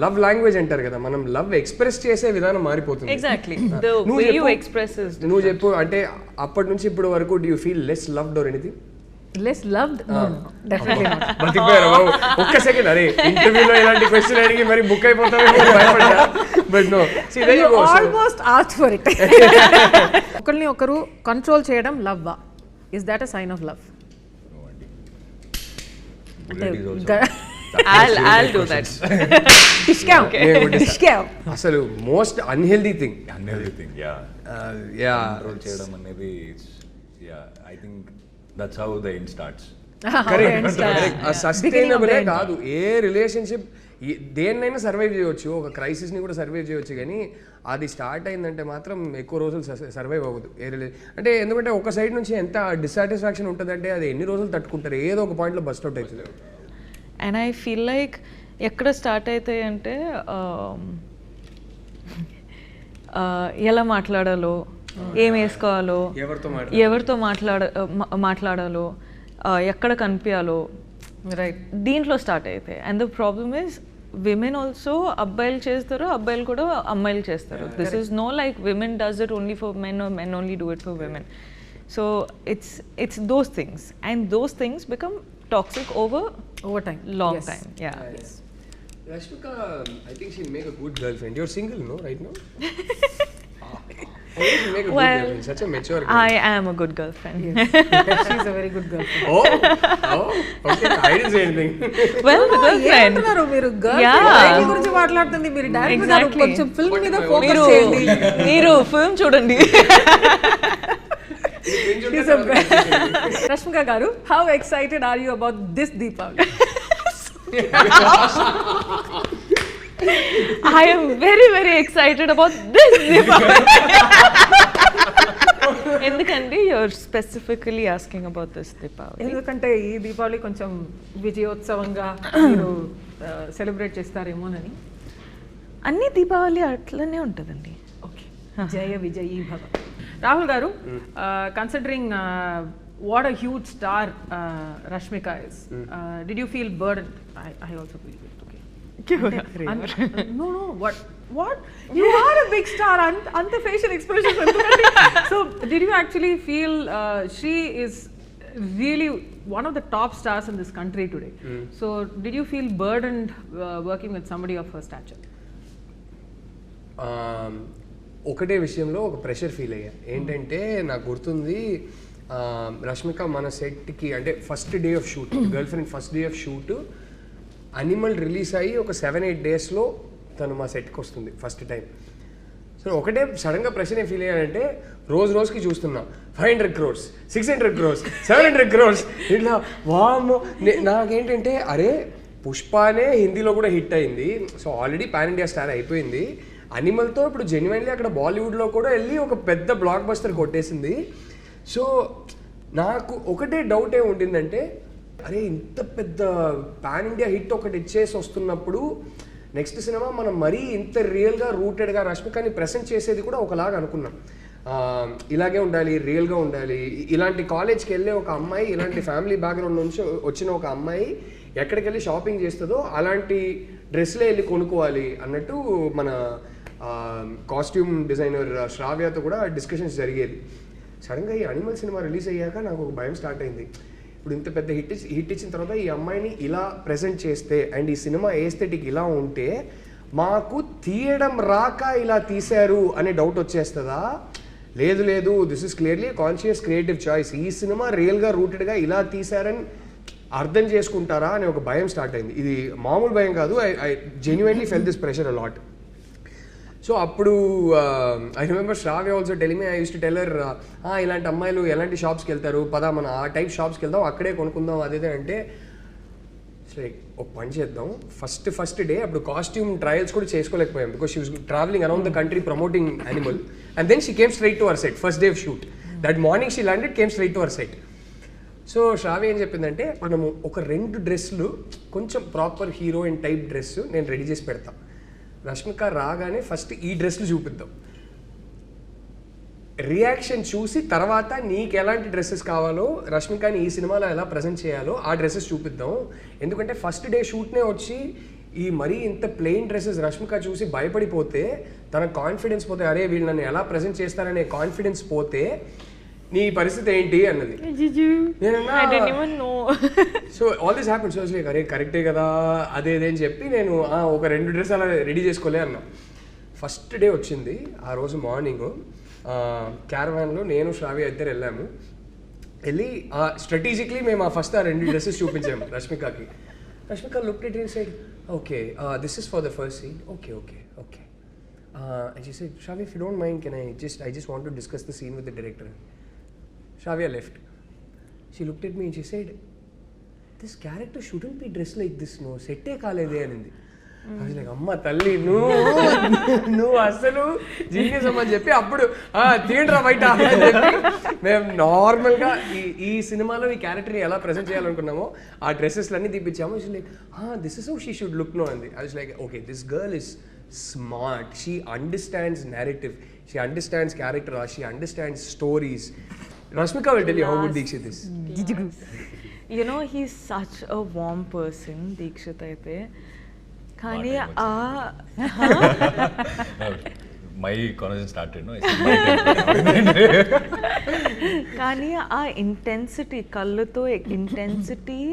లవ్ లాంగ్వేజ్ అంటారు కదా, మనం లవ్ ఎక్స్ప్రెస్ చేసే విధానం మారిపోతుంది. Exactly the way you express is. నువ్వు చెప్పు, అంటే అప్పటి నుంచి ఇప్పటి వరకు do you feel less loved or anything? Less loved? No, definitely not. బతికిపోయారు బాబు. ఒక్క సెకండ్, అరే ఇంటర్వ్యూలో ఇలాంటి క్వశ్చన్ అడిగి మరి బుక్ అయిపోతామేమో భయపడ్డా. But no, almost asked for it. ఒకరిని ఒకరు కంట్రోల్ చేయడం లవ్వా? Is that a sign of love? I'll do that. అసలు మోస్ట్ అన్హెల్దీ థింగ్. కంట్రోల్ చేయడం అనేది, I think that's how the end starts. Sustainable కాదు ఏ రిలేషన్షిప్. దేన్నైనా సర్వైవ్ చేయవచ్చు, ఒక క్రైసిస్ని కూడా సర్వైవ్ చేయవచ్చు, కానీ అది స్టార్ట్ అయిందంటే మాత్రం ఎక్కువ రోజులు సర్వైవ్ అవ్వదు. అంటే ఎందుకంటే ఒక సైడ్ నుంచి ఎంత డిస్సాటిస్ఫాక్షన్ ఉంటుందంటే అది ఎన్ని రోజులు తట్టుకుంటారు, ఏదో ఒక పాయింట్లో బస్ట్ అవుట్ అవుతుంది. అండ్ ఐ ఫీల్ లైక్ ఎక్కడ స్టార్ట్ అవుతాయి అంటే ఎలా మాట్లాడాలో, ఏం వేసుకోవాలో, ఎవరితో మాట్లాడాలో, ఎక్కడ కనిపించాలో, రైట్, దీంట్లో స్టార్ట్ అవుతాయి. And the problem is women also అబ్బాయిలు చేస్తారు, అబ్బాయిలు కూడా అమ్మాయిలు చేస్తారు. This is no like women does it only for men or men only do it for women. So it's those things, and those things become toxic over time, long yes. time. Yeah. Yes. Rashmika, I think she'll make a good girlfriend. You're single, no, right now? She'll make a good girlfriend. Such a mature girl. I am a good girlfriend. Yes. She's a very good girlfriend. Okay. I didn't say anything. Well, girlfriend. ఏంటన్నారు మీరు? Girl గురించి మాట్లాడుతుంది మీరు. Direct గా కొంచెం film మీద focus చేయండి. మీరు film చూడండి. Rashmika garu, how excited are you about this Deepavali? I am very, very excited about this Deepavali. ఎందుకంటే you're specifically asking about this Deepavali? ఎందుకంటే ఈ దీపావళి కొంచెం విజయోత్సవంగా మీరు సెలబ్రేట్ చేస్తారేమోనని. అన్ని దీపావళి అట్లనే ఉంటుందండి. ఓకే, జయ విజయీ భవ. Rahul garu, considering what a huge star Rashmika is, did you feel burdened? I also feel it. Okay. No, what? You are a big star. Anta facial expressions. So, did you actually feel she is really one of the top stars in this country today? So, did you feel burdened working with somebody of her stature? ఒకటే విషయంలో ఒక pressure feel అయ్యా. ఏంటంటే నాకు గుర్తుంది, రష్మిక మన సెట్కి అంటే first day of shoot, girl friend first day of shoot animal release అయ్యి ఒక 7-8 డేస్లో తను మా సెట్కి వస్తుంది ఫస్ట్ టైం. సో ఒకటే సడన్గా ప్రెషర్ ఏం ఫీల్ అయ్యానంటే, రోజుకి చూస్తున్నా 500 crores, 600 crores, 700 crores ఇట్లా. వామ్మో, నాకేంటంటే అరే పుష్పనే హిందీలో కూడా హిట్ అయింది, so already pan India star అయిపోయింది. అనిమల్తో ఇప్పుడు జెన్యున్లీ అక్కడ బాలీవుడ్లో కూడా వెళ్ళి ఒక పెద్ద బ్లాక్ బస్టర్ కొట్టేసింది. సో నాకు ఒకటే డౌట్ ఏమి ఉండిందంటే, అరే ఇంత పెద్ద పాన్ ఇండియా హిట్ ఒకటి ఇచ్చేసి వస్తున్నప్పుడు నెక్స్ట్ సినిమా మనం మరీ ఇంత రియల్గా రూటెడ్గా రష్మికని ప్రెజెంట్ చేసేది కూడా ఒకలాగా అనుకున్నాం. ఇలాగే ఉండాలి, రియల్గా ఉండాలి. ఇలాంటి కాలేజ్కి వెళ్ళే ఒక అమ్మాయి, ఇలాంటి ఫ్యామిలీ బ్యాక్గ్రౌండ్ నుంచి వచ్చిన ఒక అమ్మాయి ఎక్కడికి వెళ్ళి షాపింగ్ చేస్తుందో అలాంటి డ్రెస్లే వెళ్ళి కొనుక్కోవాలి అన్నట్టు మన కాస్ట్యూమ్ డిజైనర్ శ్రావ్యతో కూడా డిస్కషన్స్ జరిగేది. సడన్గా ఈ అనిమల్ సినిమా రిలీజ్ అయ్యాక నాకు ఒక భయం స్టార్ట్ అయింది. ఇప్పుడు ఇంత పెద్ద హిట్ ఇచ్చిన తర్వాత ఈ అమ్మాయిని ఇలా ప్రజెంట్ చేస్తే అండ్ ఈ సినిమా ఏస్థెటిక్ ఇలా ఉంటే మాకు తీయడం రాక ఇలా తీశారు అనే డౌట్ వచ్చేస్తుందా? లేదు లేదు, this is clearly conscious creative choice. ఈ సినిమా రియల్గా రూటెడ్గా ఇలా తీశారని అర్థం చేసుకుంటారా అనే ఒక భయం స్టార్ట్ అయింది. ఇది మామూలు భయం కాదు. I genuinely felt this pressure a lot. So అప్పుడు I remember Shravya also telling me, I used to tell her, ఇలాంటి అమ్మాయిలు ఎలాంటి షాప్స్కి వెళ్తారు, పదా మన ఆ టైప్ షాప్స్కి వెళ్దాం, అక్కడే కొనుక్కుందాం అదేదే అంటే లైక్ ఒక పని చేద్దాం. ఫస్ట్ డే అప్పుడు కాస్ట్యూమ్ ట్రయల్స్ కూడా చేసుకోలేకపోయాం because she was travelling around the country promoting Animal and then she came straight to our set. First day of shoot that morning she landed, came straight to our set. So Shravya ఏం చెప్పిందంటే, మనము ఒక 2 డ్రెస్సులు కొంచెం proper heroine type dress నేను ready చేసి పెడతాను, రష్మిక రాగానే ఫస్ట్ ఈ డ్రెస్లు చూపిద్దాం, రియాక్షన్ చూసి తర్వాత నీకు ఎలాంటి డ్రెస్సెస్ కావాలో, రష్మికని ఈ సినిమాలో ఎలా ప్రజెంట్ చేయాలో ఆ డ్రెస్సెస్ చూపిద్దాం. ఎందుకంటే ఫస్ట్ డే షూట్నే వచ్చి ఈ మరీ ఇంత ప్లెయిన్ డ్రెస్సెస్ రష్మిక చూసి భయపడిపోతే తన కాన్ఫిడెన్స్ పోతే, అరే వీళ్ళు నన్ను ఎలా ప్రజెంట్ చేస్తారనే కాన్ఫిడెన్స్ పోతే నీ పరిస్థితి ఏంటి అన్నది. So all this happen. So like అరే కరెక్టే కదా అదే అని చెప్పి నేను ఒక 2 డ్రెస్ అలా రెడీ చేసుకోలే అన్నా. ఫస్ట్ డే వచ్చింది. ఆ రోజు మార్నింగ్ క్యారవాన్లో నేను శ్రావ్య ఇద్దరు వెళ్ళాము. వెళ్ళి స్ట్రాటజిక్లీ మేము ఫస్ట్ ఆ 2 డ్రెస్సెస్ చూపించాము రష్మికకి. Rashmika looked at it side, okay this is for the first scene, okay okay okay. And she said, Shravya, if you don't mind, can I just want to discuss the scene with the director. Shravya left. She looked at me and she said, this character shouldn't be dressed like this, no, sette kaalede anindi. I was like, amma talli నువ్వు అసలు genius అమ్మని చెప్పి అప్పుడు theatre బయట అని చెప్పి మేము నార్మల్గా ఈ సినిమాలో ఈ క్యారెక్టర్ని ఎలా ప్రజెంట్ చేయాలనుకున్నామో ఆ డ్రెస్సెస్లన్నీ తీపిచ్చాము. She like this is how she should look no అంది. I was like, okay, this girl is smart, she understands narrative, she understands character, she understands stories. Rashmika will tell you how good Deekshith is. You know, he's such a warm person, Deekshith aithe. Kani my conversation started, no? Kani intensity, kalluto intensity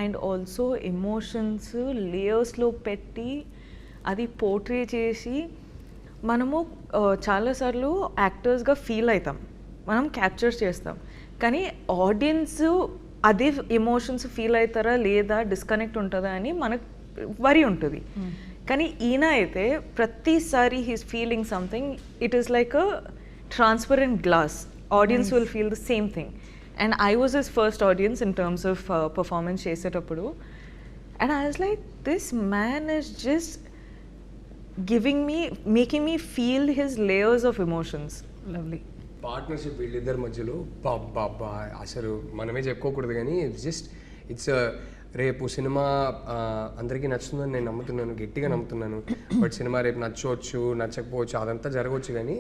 and also emotions layers lo petti అది portray చేసి మనము చాలాసార్లు యాక్టర్స్గా feel అవుతాం, మనం capture చేస్తాం, కానీ audience అదే emotions feel అవుతారా లేదా, డిస్కనెక్ట్ ఉంటుందా అని మనకు వరి ఉంటుంది. కానీ ఈయన అయితే ప్రతిసారి he's feeling something, it is like a transparent glass, audience will feel the same thing. And I was his first audience in terms of performance చేసేటప్పుడు. And I was like, this man is just making me feel his layers of emotions. Lovely partnership వీళ్ళిద్దరి మధ్యలో బాబా అసలు మనమే చెప్పుకోకూడదు, కానీ it's రేపు cinema అందరికీ నచ్చుతుందని నేను నమ్ముతున్నాను, గట్టిగా నమ్ముతున్నాను. బట్ సినిమా రేపు నచ్చవచ్చు నచ్చకపోవచ్చు అదంతా జరగవచ్చు, కానీ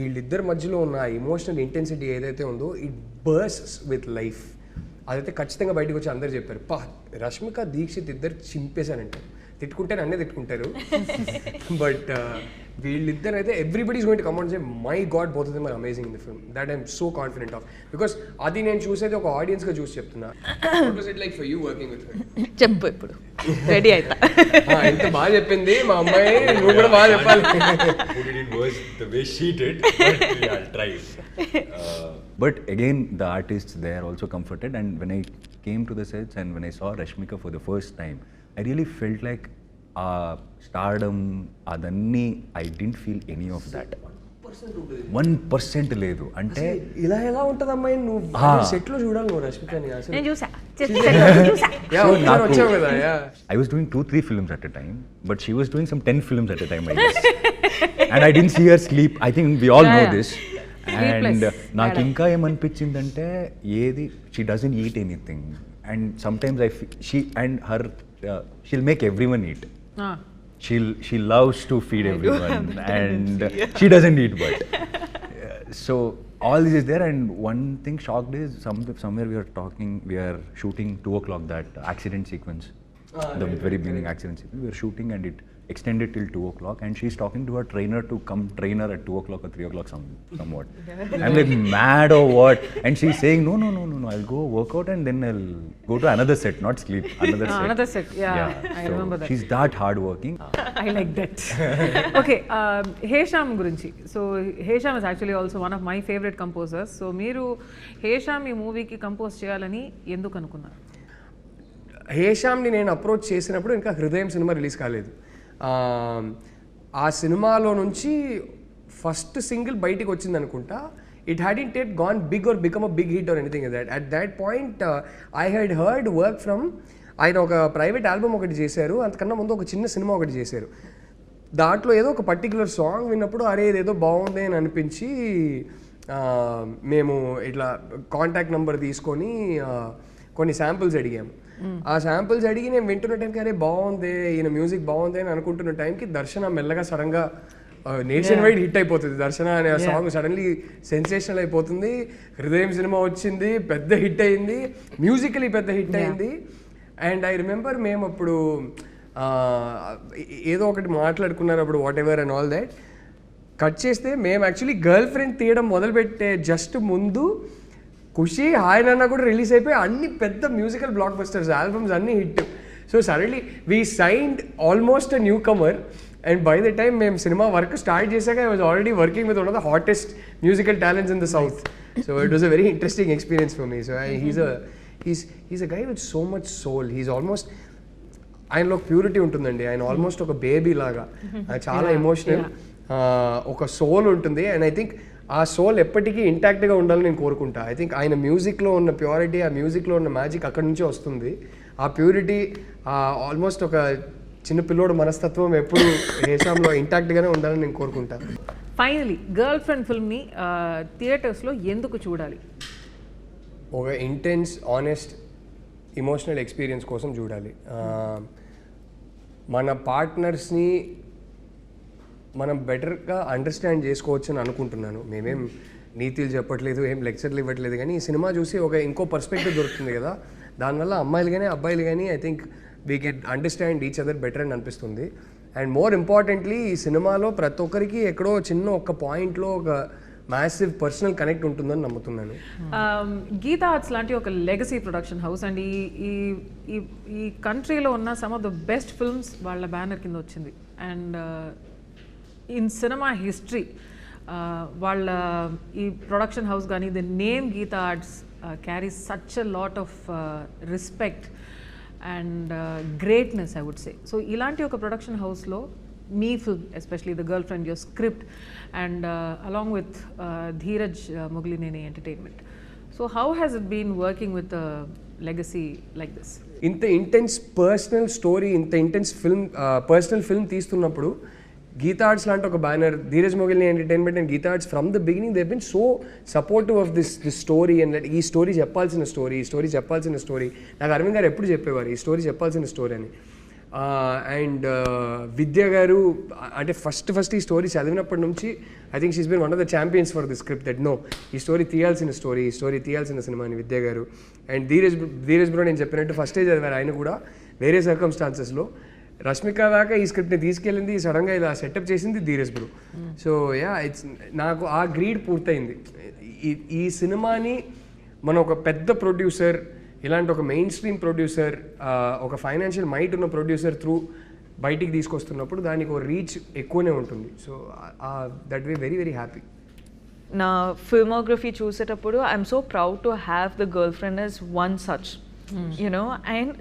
వీళ్ళిద్దరి మధ్యలో ఉన్న ఎమోషనల్ ఇంటెన్సిటీ ఏదైతే ఉందో ఇట్ బర్స్ట్స్ విత్ లైఫ్. అదైతే ఖచ్చితంగా బయటకు వచ్చి అందరు చెప్పారు, రష్మిక దీక్షిత్ ఇద్దరు చింపేశానంటారు. తిట్టుకుంటే నన్నే తిట్టుకుంటారు, బట్ వీళ్ళిద్దరు అయితే everybody is going to come and say, my god, both of them are amazing in the film. That I'm so confident of, because అది నేను చూసేది ఒక ఆడియన్స్గా చూసి చెప్తున్నా. What was it like for you working with her? చెప్పు, ఇప్పుడు ready అవుతా. ఎంత బాగా చెప్పింది మా అమ్మాయి, నువ్వు కూడా బాగా చెప్పాలి. But again, the artists, they are also comforted, and when I came to the sets and when I saw Rashmika for the first time, I really felt like stardom, adanni, I didn't feel any of that. 1% లేదు. అంటే ఇలా ఎలా ఉంటుంది అమ్మాయి, నువ్వు set లో చూడాలి నువ్వు రష్మికని. నేను చూసా. I was doing 2-3 films at a time, but she was doing some 10 films at a time, I guess. And I didn't see her sleep. I think we all know this. And నాకు ఇంకా ఏమనిపించిందంటే, ఏది she doesn't eat anything, and sometimes she and her she'll make everyone eat. She loves to feed everyone and she doesn't eat, but so all this is there. And one thing shocked is somewhere we are shooting 2 o'clock, that accident sequence. the very beginning action scene. We were shooting and it extended till 2 o'clock, and she's talking to her trainer to come train her at 2 o'clock or 3 o'clock somewhat. I'm like, mad or what? And she's saying, no, I'll go work out and then I'll go to another set, not sleep. Another set, yeah. I So remember that. she's that hardworking. I like that. Okay, Hesham గురించి. So Hesham is actually also one of my favorite composers. So మీరు Hesham ఈ మూవీకి compose చేయాలని ఎందుకు అనుకున్నారు? హేషామ్ని నేను approach చేసినప్పుడు ఇంకా హృదయం సినిమా రిలీజ్ కాలేదు. ఆ సినిమాలో నుంచి ఫస్ట్ సింగిల్ బయటికి వచ్చింది అనుకుంటా. It hadn't yet gone big or become a big hit or anything that. At that point I had heard work from, ఆయన ఒక ప్రైవేట్ ఆల్బమ్ ఒకటి చేశారు, అంతకన్నా ముందు ఒక చిన్న సినిమా ఒకటి చేశారు. దాంట్లో ఏదో ఒక పర్టికులర్ సాంగ్ విన్నప్పుడు అరే ఇదేదో బాగుంది అని అనిపించి మేము ఇట్లా కాంటాక్ట్ నెంబర్ తీసుకొని కొన్ని శాంపిల్స్ అడిగాము. ఆ శాంపిల్స్ అడిగి నేను వింటున్న టైంకి అరే బాగుంది, ఈయన మ్యూజిక్ బాగుంది అని అనుకుంటున్న టైంకి దర్శన మెల్లగా సడన్గా నేషన్ వైడ్ హిట్ అయిపోతుంది. దర్శన అనే సాంగ్ సడన్లీ సెన్సేషనల్ అయిపోతుంది. హృదయం సినిమా వచ్చింది, పెద్ద హిట్ అయింది, మ్యూజికలీ పెద్ద హిట్ అయింది. అండ్ ఐ రిమెంబర్ మేము అప్పుడు ఏదో ఒకటి మాట్లాడుకున్నారు అప్పుడు, what ever and all that. Cut చేస్తే మేము యాక్చువల్లీ గర్ల్ ఫ్రెండ్ తీయడం మొదలుపెట్టే జస్ట్ ముందు ఖుషి హాయ్ నాన్న కూడా రిలీజ్ అయిపోయి అన్ని పెద్ద మ్యూజికల్ బ్లాక్ బస్టర్స్ ఆల్బమ్స్ అన్నీ hit. So suddenly we signed almost a newcomer. And by the time మేము సినిమా వర్క్ స్టార్ట్ చేశాక I was already working with one of the hottest musical talents in the south. So it was a very interesting experience for me. So he's a guy with so much soul. He's almost, ఆయనలో purity ఉంటుందండి. ఆయన almost ఒక baby లాగా, చాలా emotional, ఒక soul ఉంటుంది. And I think ఆ soul ఎప్పటికీ ఇంటాక్ట్గా ఉండాలని నేను కోరుకుంటా. ఐ థింక్ ఆయన మ్యూజిక్లో ఉన్న ప్యూరిటీ, ఆ మ్యూజిక్లో ఉన్న మ్యాజిక్ అక్కడి నుంచే వస్తుంది. ఆ ప్యూరిటీ, ఆల్మోస్ట్ ఒక చిన్న పిల్లోడు మనస్తత్వం ఎప్పుడు హేషామ్లో ఇంటాక్ట్గానే ఉండాలని నేను కోరుకుంటా. ఫైనలీ గర్ల్ ఫ్రెండ్ ఫిల్మ్ని థియేటర్స్లో ఎందుకు చూడాలి? ఒక ఇంటెన్స్, ఆనెస్ట్, ఇమోషనల్ ఎక్స్పీరియన్స్ కోసం చూడాలి. మన పార్ట్నర్స్ని మనం బెటర్గా అండర్స్టాండ్ చేసుకోవచ్చు అని అనుకుంటున్నాను. మేమేం నీతులు చెప్పట్లేదు, ఏం లెక్చర్లు ఇవ్వట్లేదు, కానీ ఈ సినిమా చూసి ఒక ఇంకో పర్స్పెక్టివ్ దొరుకుతుంది కదా. దానివల్ల అమ్మాయిలు కానీ అబ్బాయిలు కానీ I think we can understand each other better అని అనిపిస్తుంది. అండ్ మోర్ ఇంపార్టెంట్లీ ఈ సినిమాలో ప్రతి ఒక్కరికి ఎక్కడో చిన్న ఒక పాయింట్లో ఒక మ్యాసివ్ పర్సనల్ కనెక్ట్ ఉంటుందని నమ్ముతున్నాను. గీతా ఆర్ట్స్ లాంటి ఒక లెగసీ ప్రొడక్షన్ హౌస్ అండ్ ఈ కంట్రీలో ఉన్న some of the best films వాళ్ళ బ్యానర్ కింద వచ్చింది. అండ్ ఇన్ సినిమా హిస్టరీ వాళ్ళ ఈ ప్రొడక్షన్ హౌస్ కానీ the name Geetha Arts carries such a lot of respect and greatness I would say. So ఇలాంటి ఒక ప్రొడక్షన్ హౌస్లో మీ film, especially the girlfriend, your script and along with Dheeraj Mogilineni entertainment. So how has it been working with legacy like this? ఇంత intense personal story, ఇంత intense film, personal film తీస్తున్నప్పుడు గీతా ఆర్ట్స్ లాంటి ఒక banner, Dheeraj Mogilini entertainment and Geetha Arts from the beginning they been so supportive of this story. And ఈ story చెప్పాల్సిన story నాకు అరవింద్ గారు ఎప్పుడు చెప్పేవారు ఈ స్టోరీ చెప్పాల్సిన స్టోరీ అని. అండ్ విద్య గారు అంటే ఫస్ట్ ఈ స్టోరీ చదివినప్పటి నుంచి I think she's been one of the champions for the script that no ఈ స్టోరీ తీయాల్సిన సినిమా అని విద్య గారు. అండ్ ధీరజ్ బ్రో నేను చెప్పినట్టు ఫస్టే చదివారు ఆయన కూడా వేరే సర్కమ్స్టాన్సెస్లో. రష్మిక దాకా ఈ స్క్రిప్ట్ని తీసుకెళ్ళింది, సడన్గా ఇలా సెటప్ చేసింది Dheeraj bro. So yeah, it's నాకు ఆ గ్రీడ్ పూర్తయింది. ఈ సినిమాని మనం ఒక పెద్ద ప్రొడ్యూసర్, ఇలాంటి ఒక మెయిన్ స్ట్రీమ్ ప్రొడ్యూసర్, ఒక ఫైనాన్షియల్ మైట్ ఉన్న ప్రొడ్యూసర్ త్రూ బయటికి తీసుకొస్తున్నప్పుడు దానికి ఒక రీచ్ ఎక్కువనే ఉంటుంది. So that way very very happy. నా ఫిల్మోగ్రఫీ చూసేటప్పుడు I'm so proud to have the girl friend as one such, you know, and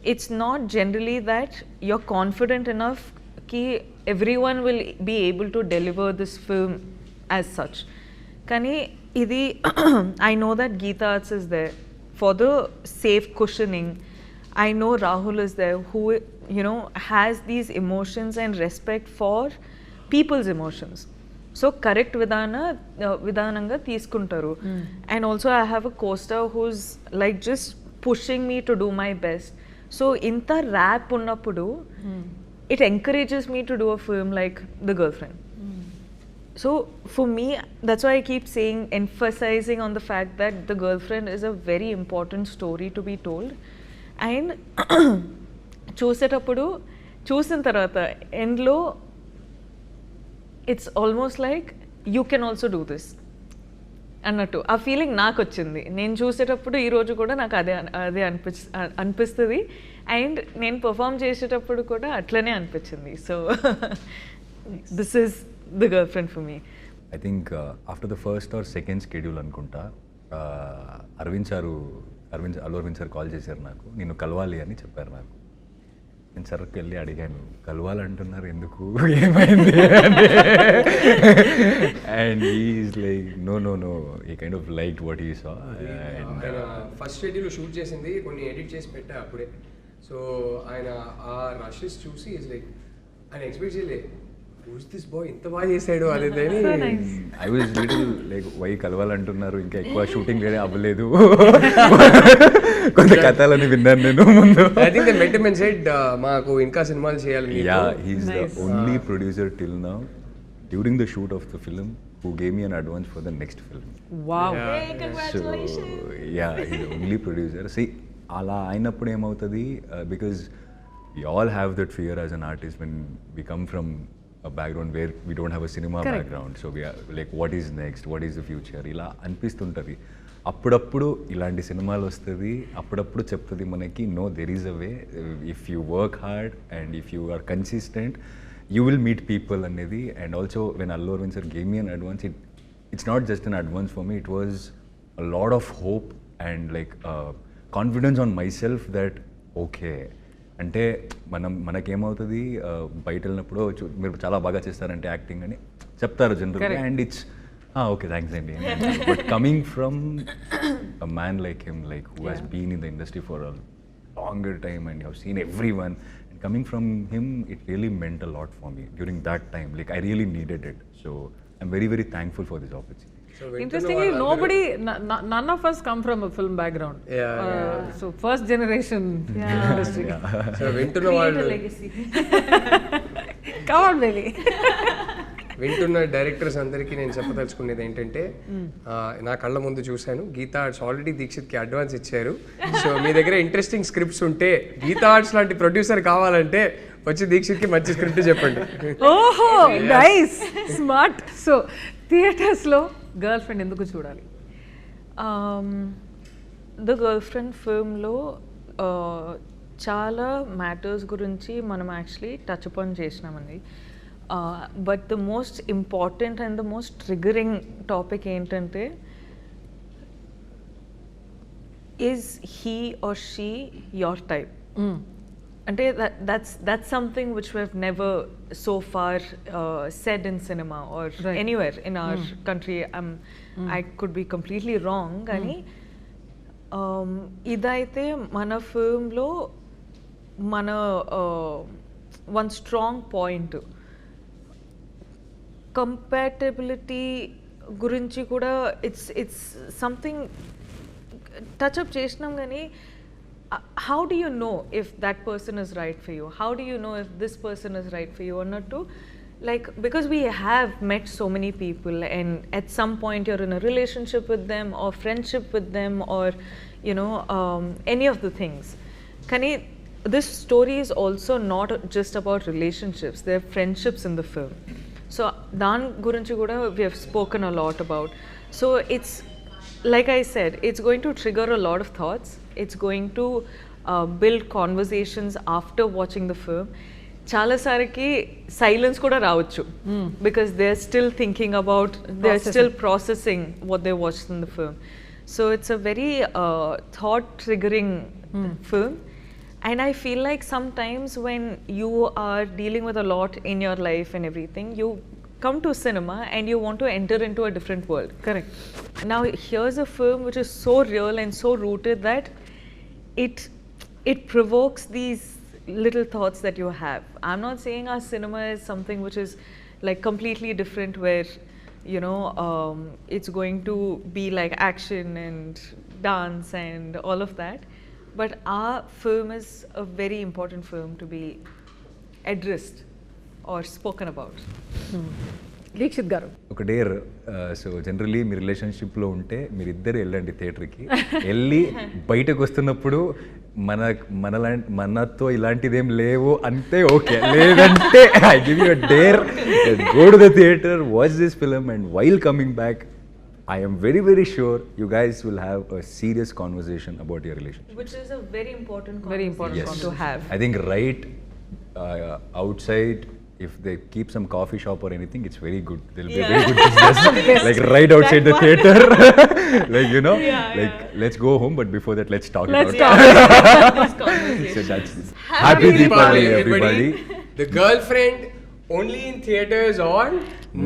it's not generally that you're confident enough ki everyone will be able to deliver this film as such. Kani idi I know that Geeta Arts is there for the safe cushioning. I know Rahul is there who, you know, has these emotions and respect for people's emotions. So correct vidananga తీసుకుంటారు. And also I have a co-star who's like just pushing me to do my best. So inta rap ఉన్నప్పుడు it encourages me to do a film like The Girlfriend. So for me, that's why I keep saying, emphasizing on the fact that The Girlfriend is a very important story to be told. And చూసేటప్పుడు చూసిన తర్వాత ఎండ్లో it's almost like you can also do this అన్నట్టు ఆ feeling నాకు వచ్చింది. నేను చూసేటప్పుడు ఈరోజు కూడా నాకు అదే అదే అనిపిస్తుంది అండ్ నేను పర్ఫామ్ చేసేటప్పుడు కూడా అట్లనే అనిపించింది. So this is the girlfriend for me. I think after the first or second schedule అనుకుంటా అల్లు అరవింద్ సార్ కాల్ చేశారు నాకు, నిన్ను కలవాలి అని చెప్పారు నాకు. నేను సర్కి వెళ్ళి అడిగాను, కలవాలంటున్నారు ఎందుకు, ఏమైంది and is like no no no ఈ కైండ్ ఆఫ్ లైక్ వాట్ ఈ సా. ఫస్ట్ షెడ్యూల్ షూట్ చేసింది, కొన్ని ఎడిట్ చేసి పెట్టా అప్పుడే. సో ఆయన ఆ రషెస్ చూసి ఈజ్ లైక్ ఆయన ఎక్స్పెక్ట్ చేయలే, హూస్ దిస్ బాయ్ ఇంత బాగా చేశాడు అనేది. I was little like why కలవాలంటున్నారు, ఇంకా ఎక్కువ షూటింగ్ వేరే అవ్వలేదు, కొంత కథలని విన్నాను నేను ముందు. I think they met him and said మాకు ఇంకా సినిమాలు చేయాలి. Yeah he is the only producer till now during the shoot of the film who gave me an advance for the next film. Wow. Hey, congratulations. So yeah, he's the only producer. See, ala ainappudu emavuthadi because we all have that fear as an artist when we come from a background where we don't have a cinema background. So we are like, what is next, what is the future, ila అనిపిస్తుంటది. అప్పుడప్పుడు ఇలాంటి సినిమాలు వస్తుంది, అప్పుడప్పుడు చెప్తుంది మనకి no there is a way, if you work hard and if you are consistent you will meet people అనేది. And also when Allu Arvind sir gave me an advance, it's not just an advance for me, it was a lot of hope and like confidence on myself that okay అంటే మనకేమవుతుంది బయట వెళ్ళినప్పుడు మీరు చాలా బాగా చేస్తారంటే acting అని చెప్తారు జనరల్గా, అండ్ ఇట్స్ ఓకే థ్యాంక్స్ అండి. But coming from a man like him, like who has been in the industry for a longer time and you have seen everyone, and coming from him it really meant a lot for me during that time. Like I really needed it, so I'm very very thankful for this opportunity. Interestingly, none of us come from a film background. So first generation industry. So వింటున్న వాళ్ళు, come on baby. వింటున్న directors అందరికీ నేను చెప్పదలుచుకునేది ఏంటంటే, నా కళ్ళ ముందు చూశాను గీతా ఆర్ట్స్ ఆల్రెడీ దీక్షిత్కి అడ్వాన్స్ ఇచ్చారు. సో మీ దగ్గర ఇంట్రెస్టింగ్ స్క్రిప్ట్స్ ఉంటే, గీతా ఆర్ట్స్ లాంటి ప్రొడ్యూసర్ కావాలంటే వచ్చి దీక్షిత్కి మంచి స్క్రిప్ట్ చెప్పండి. ఓహో నైస్, స్మార్ట్. సో థియేటర్స్లో గర్ల్ ఫ్రెండ్ ఎందుకు చూడాలి? ద గర్ల్ ఫ్రెండ్ ఫిల్మ్లో చాలా మ్యాటర్స్ గురించి మనం యాక్చువల్లీ టచ్ అపాన్ చేసినామండి. But the most important and the most triggering topic ఏంటంటే, is he or she your type? అంటే that's something which we have never so far said in cinema or anywhere in our country. I could be completely wrong, కానీ ఇదైతే మన ఫిల్మ్లో మన one strong point. Compatibility గురించి కూడా it's something touch up చేసినాం, కానీ how do you know if that person is right for you? How do you know if this person is right for you or not? To like, because we have met so many people and at some point you're in a relationship with them or friendship with them or you know any of the things. Kani this story is also not just about relationships, there are friendships in the film. So dan gurinchi kuda we have spoken a lot about. So it's like I said, it's going to trigger a lot of thoughts. It's going to build conversations after watching the film. Chala sariki silence kuda raavachu because they're still thinking about, they're still processing what they watched in the film. So it's a very thought triggering film. And I feel like sometimes when you are dealing with a lot in your life and everything, you come to cinema and you want to enter into a different world. Correct. Now here's a film which is so real and so rooted that it provokes these little thoughts that you have. I'm not saying our cinema is something which is like completely different where you know it's going to be like action and dance and all of that, but our film is a very important film to be addressed or spoken about. Dixit గారు ఒక dare so generally మీ రిలేషన్షిప్లో ఉంటే మీరిద్దరు వెళ్ళండి థియేటర్కి వెళ్ళి బయటకు వస్తున్నప్పుడు మనతో ఇలాంటిదేం లేవు అంతే ఓకే, లేదంటే I give you a dare, go to the theatre, watch this film and while coming back I am very, very sure you guys will have a serious conversation about your relationship. Which is a very important Yes. to have. I think right outside, if they keep some coffee shop or anything, it's very good. There'll be a very good business. Like right outside the theater. Like, you know, like let's go home, but before that, let's talk Let's about talk. This conversation. So that's Happy Deepavali, everybody. The Girlfriend only in theaters on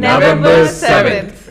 November 7th.